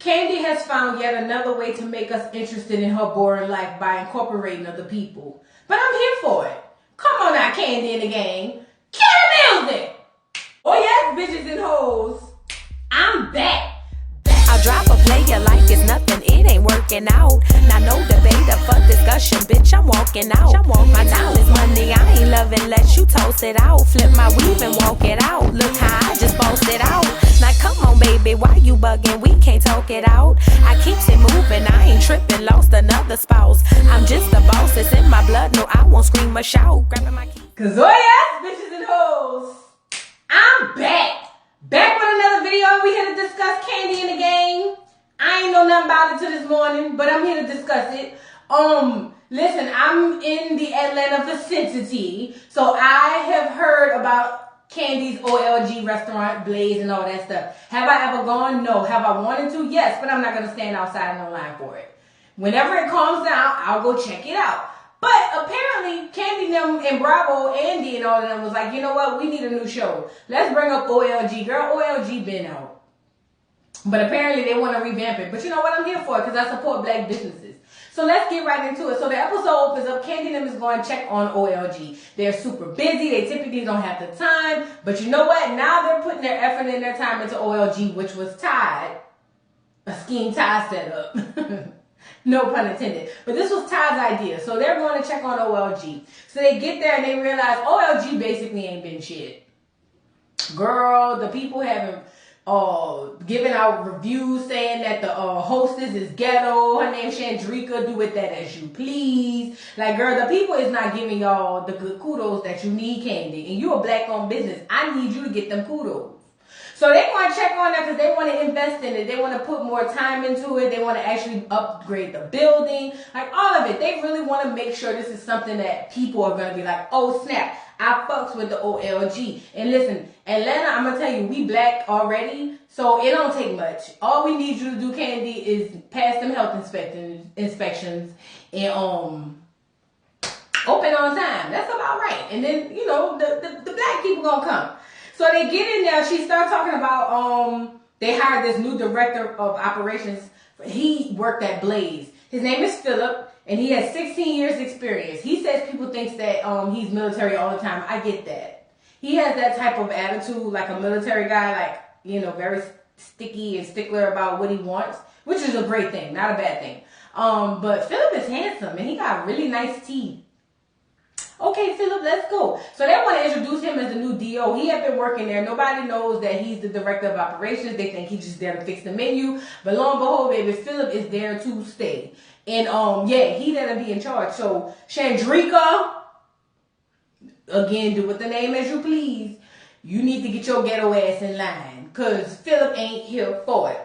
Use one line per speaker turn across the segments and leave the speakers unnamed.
Kandi has found yet another way to make us interested in her boring life by incorporating other people. But I'm here for it. Come on now, Kandi and the gang. Kill the music! Oh yes, bitches and hoes. I'm back.
I drop a player like it's nothing, it ain't working out. Now no debate or for discussion, bitch, I'm walking out. My time is money, I ain't loving, let you toast it out. Flip my weave and walk it out. Look how I just bossed it out. Now come on, baby, why you bugging? We can't talk it out. I keeps it moving, I ain't tripping, lost another spouse. I'm just a boss, it's in my blood, no, I won't scream or shout. Grabbing my keys.
Cause oh yes, bitches and hoes, I'm back. Back with another video. We here to discuss Kandi and the gang. I ain't know nothing about it till this morning, but I'm here to discuss it. Listen, I'm in the Atlanta vicinity, so I have heard about Kandi's OLG restaurant, Blaze, and all that stuff. Have I ever gone? No. Have I wanted to? Yes, but I'm not gonna stand outside in the line for it. Whenever it calms down, I'll go check it out. But apparently, Kandi them and Bravo, Andy and all of them was like, you know what? We need a new show. Let's bring up OLG. Girl, OLG been out. But apparently they want to revamp it. But you know what? I'm here for it because I support black businesses. So let's get right into it. So the episode opens up. Kandi them is going to check on OLG. They're super busy. They typically don't have the time. But you know what? Now they're putting their effort and their time into OLG, which was Tide. A scheme Tide set up. No pun intended. But this was Todd's idea. So they're going to check on OLG. So they get there and they realize OLG basically ain't been shit. Girl, the people haven't given out reviews saying that the hostess is ghetto. Her name's Chandrika. Do with that as you please. Like, girl, the people is not giving y'all the good kudos that you need, Kandi. And you're a black-owned business. I need you to get them kudos. So they want to check on that because they want to invest in it. They want to put more time into it. They want to actually upgrade the building. Like, all of it. They really want to make sure this is something that people are going to be like, oh, snap. I fucks with the OLG. And listen, Atlanta, I'm going to tell you, we black already. So it don't take much. All we need you to do, Kandi, is pass them health inspections and open on time. That's about right. And then, you know, the black people going to come. So they get in there. She starts talking about they hired this new director of operations. He worked at Blaze. His name is Philip, and he has 16 years experience. He says people think that he's military all the time. I get that. He has that type of attitude, like a military guy, like, you know, very sticky and stickler about what he wants, which is a great thing, not a bad thing. But Philip is handsome, and he got really nice teeth. Okay, Philip, let's go. So they want to introduce him as the new DO. He had been working there. Nobody knows that he's the director of operations. They think he's just there to fix the menu. But lo and behold, baby, Philip is there to stay. And yeah, he there to be in charge. So Chandrika, again, do with the name as you please. You need to get your ghetto ass in line. Because Philip ain't here for it.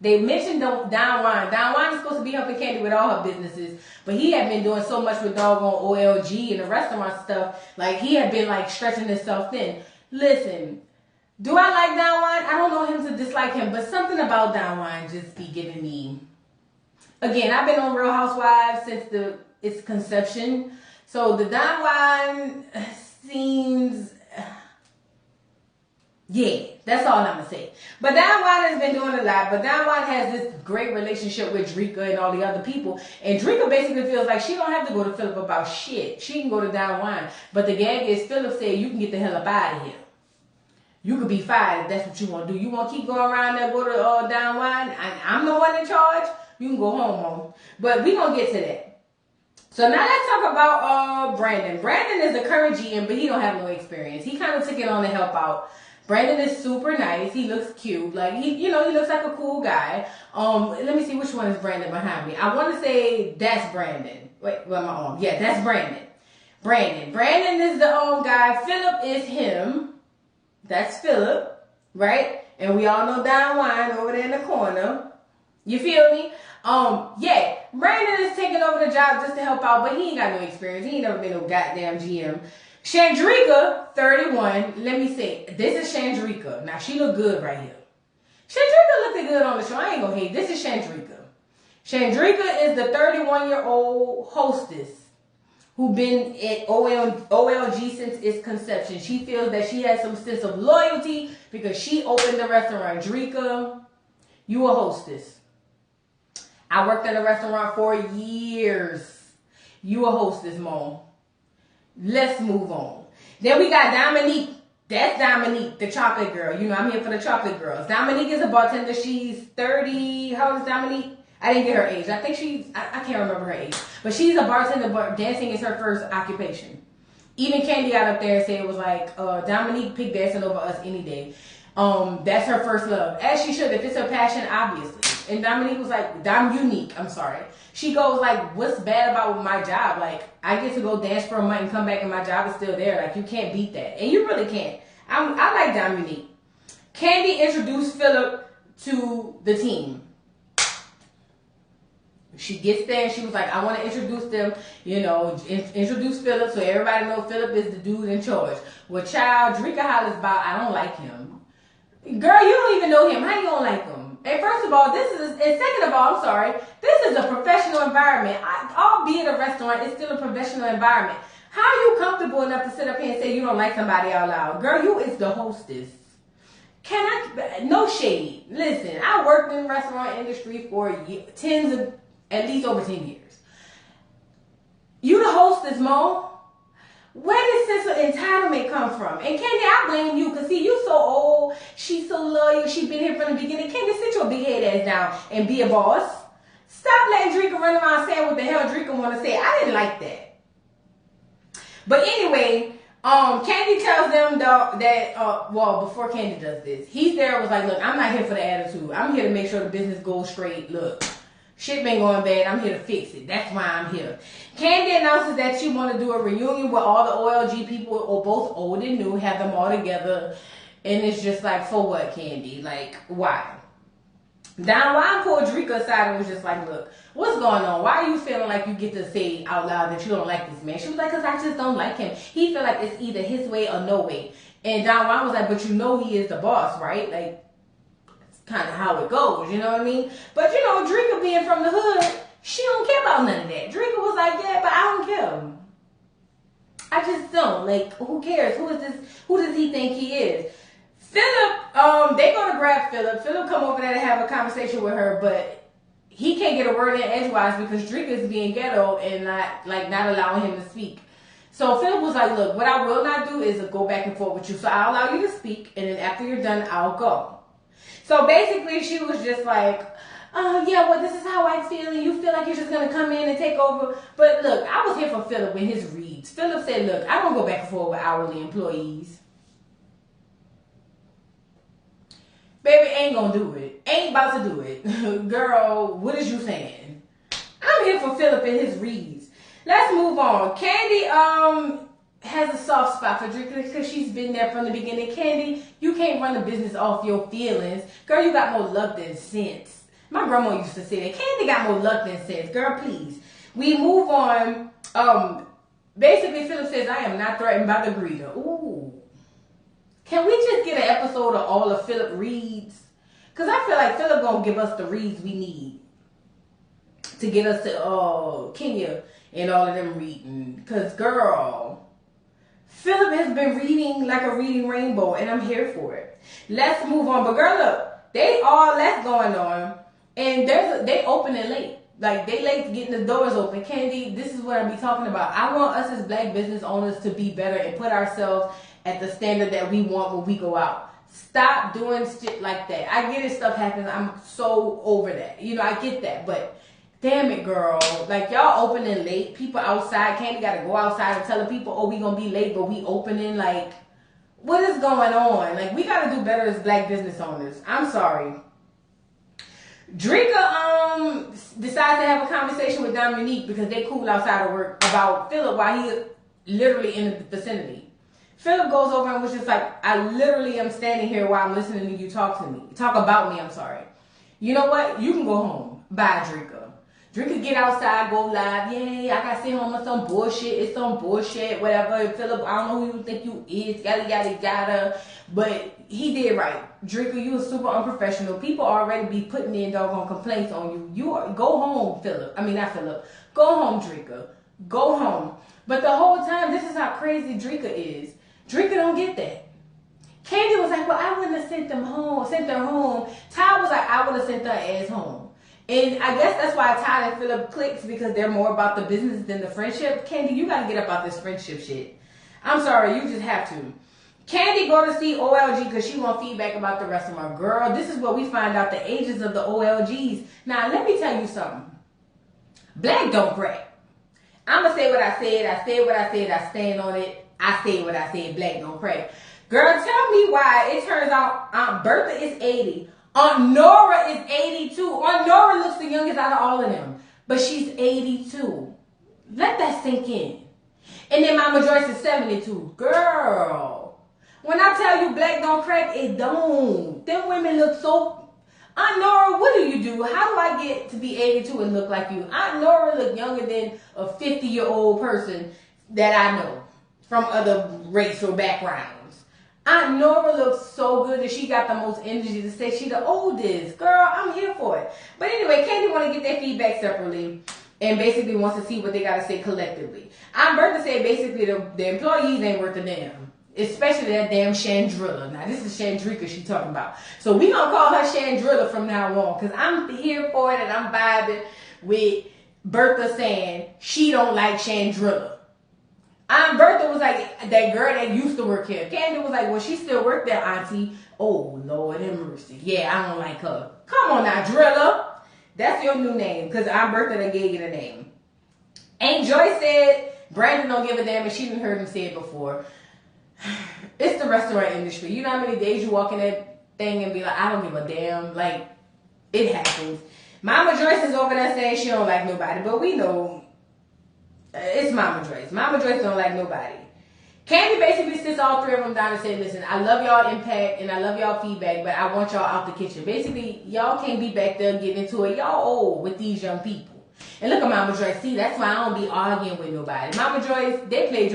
They mentioned Don Juan. Don Juan is supposed to be helping Kandi with all her businesses, but he had been doing so much with doggone OLG and the restaurant stuff. Like, he had been, like, stretching himself thin. Listen, do I like Don Juan? I don't know him to dislike him, but something about Don Juan just be giving me... Again, I've been on Real Housewives since its conception. So the Don Juan seems... Yeah, that's all I'm going to say. But Don Juan has been doing a lot. But Don Juan has this great relationship with Drika and all the other people. And Drika basically feels like she don't have to go to Philip about shit. She can go to Don Juan. But the gag is Philip said, you can get the hell up out of here. You could be fired if that's what you want to do. You want to keep going around there, go to Don Juan? I'm the one in charge. You can go home. But we're going to get to that. So now let's talk about Brandon. Brandon is the current GM, but he don't have no experience. He kind of took it on to help out. Brandon is super nice. He looks cute. Like, he looks like a cool guy. Let me see which one is Brandon behind me. I want to say that's Brandon. Wait, my arm. Yeah, that's Brandon. Brandon is the guy. Philip is him. That's Philip, right? And we all know Don Juan over there in the corner. You feel me? Yeah, Brandon is taking over the job just to help out, but he ain't got no experience. He ain't never been no goddamn GM. Chandrika, 31. Let me see. This is Chandrika. Now, she look good right here. Chandrika looked good on the show. I ain't gonna hate. This is Chandrika. Chandrika is the 31-year-old hostess who been at OLG since its conception. She feels that she has some sense of loyalty because she opened the restaurant. Drika, You a hostess. I worked in a restaurant for years. You a hostess, Mo. Let's move on. Then we got Dominique. That's Dominique, the chocolate girl. You know, I'm here for the chocolate girls. Dominique is a bartender. She's 30. How old is Dominique? I didn't get her age. I think I can't remember her age. But she's a bartender, but dancing is her first occupation. Even Kandi got up there and said it was like, Dominique picked dancing over us any day. That's her first love. As she should. If it's her passion, obviously. And Dominique was like, She goes like, what's bad about my job? Like, I get to go dance for a month and come back and my job is still there. Like, you can't beat that. And you really can't. I like Dominique. Kandi introduced Philip to the team. She gets there and she was like, I want to introduce them, introduce Philip so everybody knows Philip is the dude in charge. Well, child, Drika hollers about, I don't like him. Girl, you don't even know him. How you don't like him? And first of all, and second of all, I'm sorry, this is a professional environment. Albeit a restaurant, it's still a professional environment. How are you comfortable enough to sit up here and say you don't like somebody out loud? Girl, you is the hostess. No shade. Listen, I worked in the restaurant industry for at least over 10 years. You the hostess, Mo. Where does sense of entitlement come from? And Kandi, I blame you, because see, you so old, she's so loyal, she been here from the beginning. Kandi, sit your big head ass down and be a boss. Stop letting Drika run around saying what the hell Drika want to say. I didn't like that. But anyway, Kandi tells them before Kandi does this, he's there, was like, look, I'm not here for the attitude. I'm here to make sure the business goes straight. Look, shit been going bad. I'm here to fix it. That's why I'm here. Kandi announces that she want to do a reunion with all the OLG people, or both old and new, have them all together. And it's just like, for what, Kandi? Like, why? Don Juan pulled Drika aside and was just like, look, what's going on? Why are you feeling like you get to say out loud that you don't like this man? She was like, because I just don't like him. He feel like it's either his way or no way. And Don Juan was like, but you know he is the boss, right? Like, it's kind of how it goes, you know what I mean? But, Drika being from the hood, she don't care about none of that. Drika was like, yeah, but I don't care. I just don't. Like, who cares? Who is this? Who does he think he is? Philip, they gonna grab Philip. Philip come over there to have a conversation with her, but he can't get a word in edgewise because Drika is being ghetto and not allowing him to speak. So Philip was like, look, what I will not do is go back and forth with you. So I'll allow you to speak, and then after you're done, I'll go. So basically, she was just like, yeah, well, this is how I feel, and you feel like you're just going to come in and take over. But look, I was here for Philip in his reads. Philip said, look, I don't go back and forth with hourly employees. Baby, ain't going to do it. Ain't about to do it. Girl, what is you saying? I'm here for Philip in his reads. Let's move on. Kandi has a soft spot for Drika because she's been there from the beginning. Kandi, you can't run a business off your feelings. Girl, you got more luck than sense. My grandma used to say that. Kandi got more luck than sense. Girl, please. We move on. Basically, Philip says, I am not threatened by the greeter. Ooh. Can we just get an episode of all of Philip reads? Because I feel like Philip going to give us the reads we need to get us to Kenya and all of them reading. Because, girl, Philip has been reading like a reading rainbow, and I'm here for it. Let's move on. But, girl, look, they all less going on, and they opening late. Like, they late getting the doors open. Kandi, this is what I be talking about. I want us as black business owners to be better and put ourselves at the standard that we want when we go out. Stop doing shit like that. I get it, stuff happens. I'm so over that. I get that. But damn it, girl. Like, y'all opening late. People outside. Kandi got to go outside and telling people, oh, we going to be late, but we opening. Like, what is going on? Like, we got to do better as black business owners. I'm sorry. Drika decides to have a conversation with Dominique because they cool outside of work about Philip while he literally in the vicinity. Philip goes over and was just like, I literally am standing here while I'm listening to you talk about me, I'm sorry. You know what? You can go home. Bye, Drika. Drika get outside, go live. Yay, I got sent home with some bullshit. It's some bullshit, whatever. And Philip, I don't know who you think you is. Yada, yada, yada. But he did right. Drika, you was super unprofessional. People already be putting in doggone complaints on you. Go home, Philip. I mean, not Philip. Go home, Drika. Go home. But the whole time, this is how crazy Drika is. Drika don't get that. Kandi was like, well, I wouldn't have sent her home. Ty was like, I would have sent her ass home. And I guess that's why Ty and Phillip clicks, because they're more about the business than the friendship. Kandi, you gotta get up out this friendship shit. I'm sorry, you just have to. Kandi go to see OLG because she want feedback about the restaurant. Girl, this is where we find out the ages of the OLGs. Now, let me tell you something. Black don't crack. I'ma say what I said. I said what I said. I stand on it. I say what I said. Black don't crack. Girl, tell me why it turns out Aunt Bertha is 80. Aunt Nora is 82. Aunt Nora looks the youngest out of all of them. But she's 82. Let that sink in. And then Mama Joyce is 72. Girl, when I tell you black don't crack, it don't. Them women look so... Aunt Nora, what do? How do I get to be 82 and look like you? Aunt Nora look younger than a 50-year-old person that I know from other racial backgrounds. Aunt Nora looks so good, and she got the most energy to say she the oldest. Girl, I'm here for it. But anyway, Kandi want to get their feedback separately and basically wants to see what they got to say collectively. Aunt Bertha said basically the employees ain't worth a damn. Especially that damn Chandrilla. Now, this is Chandrika she talking about. So we going to call her Chandrilla from now on, because I'm here for it and I'm vibing with Bertha saying she don't like Chandrilla. Aunt Bertha was like, that girl that used to work here. Kandi was like, well, she still work there, auntie. Oh, Lord have mercy. Yeah, I don't like her. Come on now, Drilla. That's your new name, because Aunt Bertha done gave you the name. Aunt Joy said Brandon don't give a damn, and she done heard him say it before. It's the restaurant industry. You know how many days you walk in that thing and be like, I don't give a damn. Like, it happens. Mama Joyce is over there saying she don't like nobody, but we know it's Mama Joyce. Mama Joyce don't like nobody. Kandi basically sits all three of them down and said, listen, I love y'all impact and I love y'all feedback, but I want y'all out the kitchen. Basically, y'all can't be back there getting into it. Y'all old with these young people. And look at Mama Joyce. See, that's why I don't be arguing with nobody. Mama Joyce, they played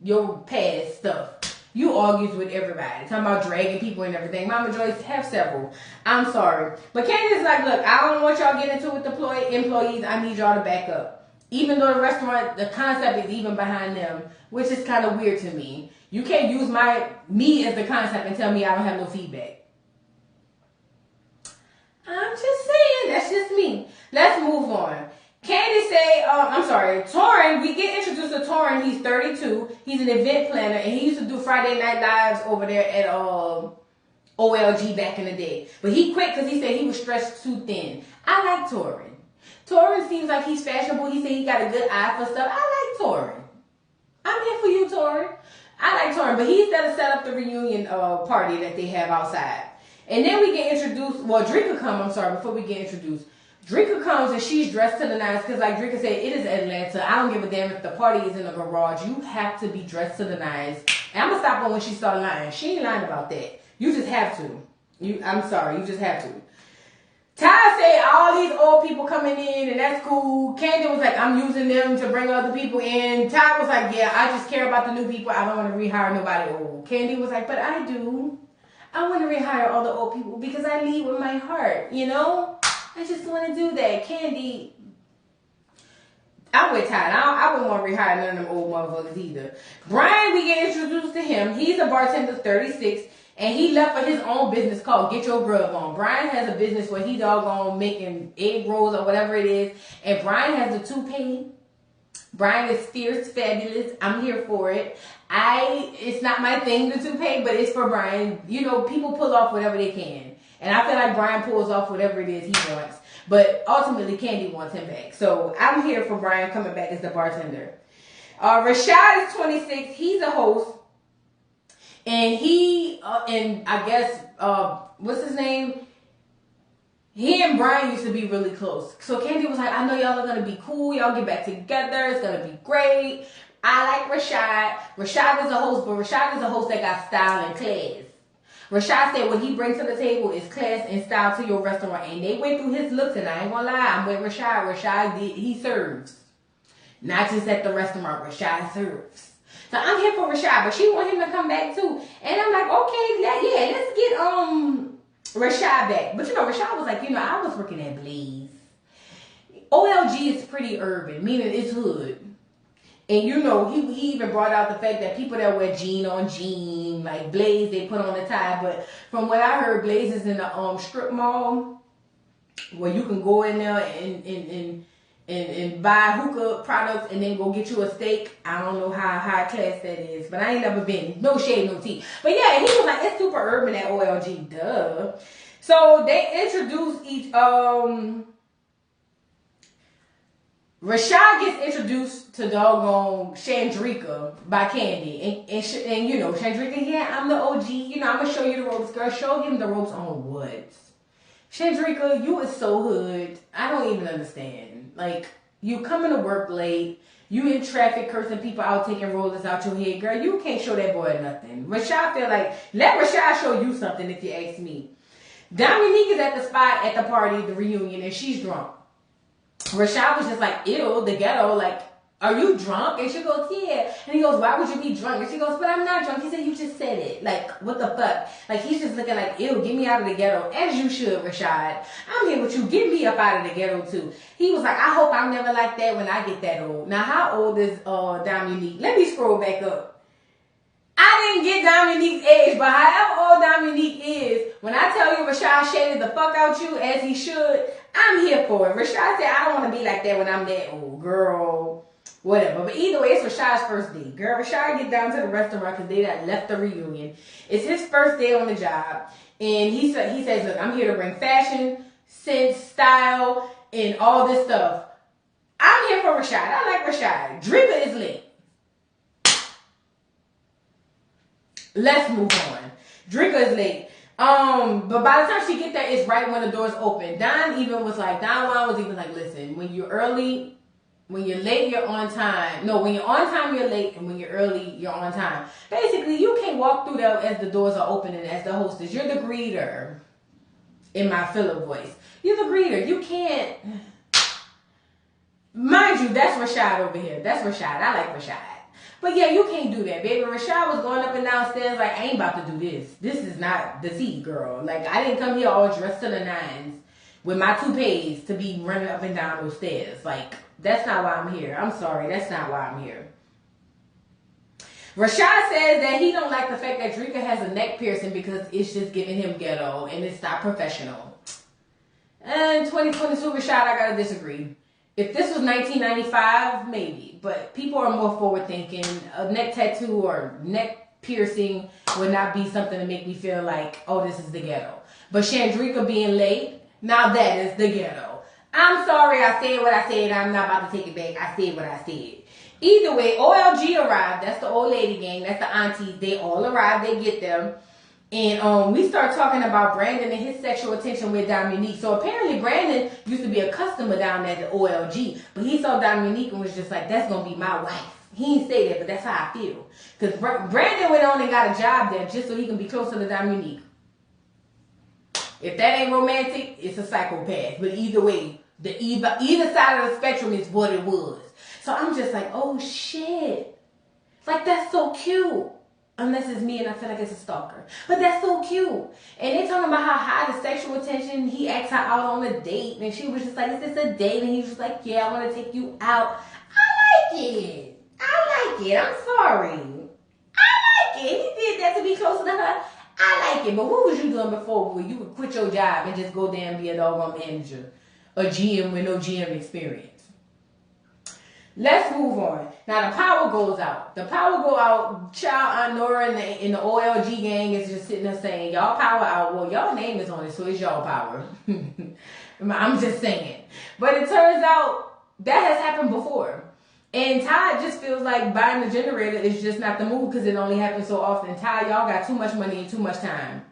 your past stuff. You argues with everybody. Talking about dragging people and everything. Mama Joyce have several. I'm sorry. But Candace's like, look, I don't want y'all getting into it with the employees. I need y'all to back up. Even though the restaurant, the concept is even behind them, which is kind of weird to me. You can't use me as the concept and tell me I don't have no feedback. I'm just saying. That's just me. Let's move on. Kandi say, Torrin, we get introduced to Torrin. He's 32. He's an event planner, and he used to do Friday Night Lives over there at OLG back in the day. But he quit because he said he was stretched too thin. I like Torrin. Torrin seems like he's fashionable. He said he got a good eye for stuff. I like Torrin. I'm here for you, Torrin. I like Torrin, but he's there to set up the reunion party that they have outside. And then we get introduced, Drika come, before we get introduced. Drika comes and she's dressed to the nines because, like Drika said, it is Atlanta. I don't give a damn if the party is in a garage. You have to be dressed to the nines. And I'm going to stop her when she started lying. She ain't lying about that. You just have to. I'm sorry. You just have to. Ty said all these old people coming in and that's cool. Kandi was like, I'm using them to bring other people in. Ty was like, yeah, I just care about the new people. I don't want to rehire nobody old. Kandi was like, but I do. I want to rehire all the old people because I lead with my heart, you know? I just want to do that. Kandi, I'm with Ty. I wouldn't want to rehire none of them old motherfuckers either. Brian, we get introduced to him. He's a bartender, 36, and he left for his own business called Get Your Grub On. Brian has a business where he doggone making egg rolls or whatever it is, and Brian has the toupee. Brian is fierce, fabulous. I'm here for it. It's not my thing, the toupee, but it's for Brian. You know, people pull off whatever they can. And I feel like Brian pulls off whatever it is he wants. But ultimately, Kandi wants him back. So I'm here for Brian coming back as the bartender. Rashad is 26. He's a host. And I guess, what's his name? He and Brian used to be really close. So Kandi was like, I know y'all are going to be cool. Y'all get back together. It's going to be great. I like Rashad. Rashad is a host, but Rashad is a host that got style and class. Rashad said what he brings to the table is class and style to your restaurant. And they went through his looks, and I ain't gonna lie, I'm with Rashad. Rashad, he serves. Not just at the restaurant, Rashad serves. So I'm here for Rashad, but she want him to come back too. And I'm like, okay, let's get Rashad back. But you know, Rashad was like, I was working at Blaze. OLG is pretty urban, meaning it's hood. And you know, he even brought out the fact that people that wear jean on jean, like Blaze, they put on the tie. But from what I heard, Blaze is in the strip mall where you can go in there and buy hookah products and then go get you a steak. I don't know how high class that is, but I ain't never been. No shade, no tea. But yeah, he was like, it's super urban at OLG, duh. So they introduced each, Rashad gets introduced to doggone Chandrika by Kandi. And you know, Chandrika, yeah, I'm the OG. You know, I'm going to show you the ropes, girl. Show him the ropes on what? Chandrika, you is so hood. I don't even understand. Like, you coming to work late. You in traffic cursing people out, taking rollers out your head. Girl, you can't show that boy nothing. Rashad feel like, let Rashad show you something if you ask me. Dominique is at the spot at the party, the reunion, and she's drunk. Rashad was just like, ew, the ghetto, like, are you drunk? And she goes, yeah. And he goes, why would you be drunk? And she goes, but I'm not drunk. He said, you just said it. Like, what the fuck? Like, he's just looking like, ew, get me out of the ghetto. As you should, Rashad. I'm here with you. Get me up out of the ghetto, too. He was like, I hope I'm never like that when I get that old. Now, how old is Dominique? Let me scroll back up. I didn't get Dominique's age, but however old Dominique is, when I tell you Rashad shaded the fuck out you, as he should, I'm here for it. Rashad said, I don't want to be like that when I'm that old, girl. Whatever. But either way, it's Rashad's first day. Girl, Rashad get down to the restaurant because they left the reunion. It's his first day on the job. And he says, look, I'm here to bring fashion, sense, style, and all this stuff. I'm here for Rashad. I like Rashad. Drika is late. Let's move on. Drika is late. But by the time she get there, it's right when the doors open. Don was like, listen, when you're early, when you're late, you're on time. No, when you're on time, you're late, and when you're early, you're on time. Basically, you can't walk through there as the doors are opening as the hostess. You're the greeter. In my Phillip voice. You're the greeter. You can't. Mind you, that's Rashad over here. That's Rashad. I like Rashad. But yeah, you can't do that, baby. Rashad was going up and down stairs like, I ain't about to do this. This is not the tea, girl. Like, I didn't come here all dressed to the nines with my toupees to be running up and down those stairs. Like, that's not why I'm here. I'm sorry. That's not why I'm here. Rashad says that he don't like the fact that Drika has a neck piercing because it's just giving him ghetto and it's not professional. And 2022, Rashad, I gotta disagree. If this was 1995, maybe. But people are more forward thinking. A neck tattoo or neck piercing would not be something to make me feel like, oh, this is the ghetto. But Chandrika being late, now that is the ghetto. I'm sorry I said what I said. I'm not about to take it back. I said what I said. Either way, OLG arrived. That's the old lady gang. That's the aunties. They all arrived. They get them. And we start talking about Brandon and his sexual attention with Dominique. So apparently Brandon used to be a customer down at the OLG. But he saw Dominique and was just like, that's going to be my wife. He didn't say that, but that's how I feel. Because Brandon went on and got a job there just so he can be closer to Dominique. If that ain't romantic, it's a psychopath. But either way, either side of the spectrum is what it was. So I'm just like, oh shit. Like, that's so cute. Unless it's me and I feel like it's a stalker. But that's so cute. And they talking about how high the sexual attention. He asked her out on a date. And she was just like, is this a date? And he was just like, yeah, I want to take you out. I like it. I'm sorry. I like it. He did that to be closer to her. I like it. But what was you doing before where you would quit your job and just go there and be a doggone manager? A GM with no GM experience. Let's move on. Now the power goes out. The power go out. Child Aunt Nora in the OLG gang is just sitting there saying, y'all power out. Well, y'all name is on it, so it's y'all power. I'm just saying. But it turns out that has happened before. And Ty just feels like buying the generator is just not the move because it only happens so often. Ty, y'all got too much money and too much time.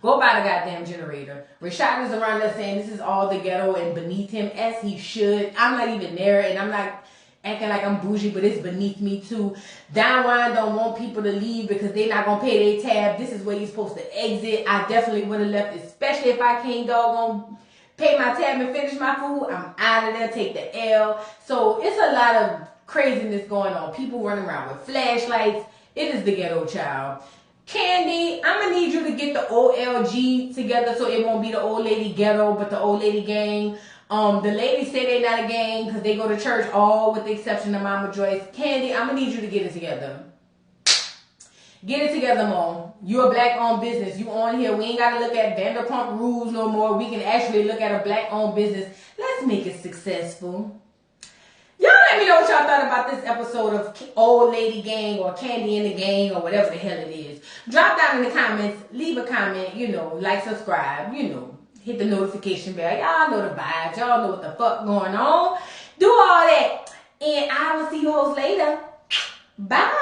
Go buy the goddamn generator. Rashad is around there saying this is all the ghetto and beneath him, as he should. I'm not even there, and I'm not acting like I'm bougie, but it's beneath me too. Downline don't want people to leave because they're not going to pay their tab. This is where you're supposed to exit. I definitely would have left, especially if I can't doggone pay my tab and finish my food. I'm out of there, take the L. So it's a lot of craziness going on. People running around with flashlights. It is the ghetto, child. Kandi, I'm going to need you to get the OLG together so it won't be the old lady ghetto, but the old lady gang. The ladies say they're not a gang because they go to church, all with the exception of Mama Joyce. Kandi, I'm gonna need you to get it together. Get it together, Mom. You're a black-owned business. You on here. We ain't got to look at Vanderpump Rules no more. We can actually look at a black-owned business. Let's make it successful. Y'all let me know what y'all thought about this episode of Old Lady Gang or Kandi in the Gang or whatever the hell it is. Drop down in the comments. Leave a comment. Like, subscribe. Hit the notification bell. Y'all know the vibes. Y'all know what the fuck going on. Do all that. And I will see you hoes later. Bye.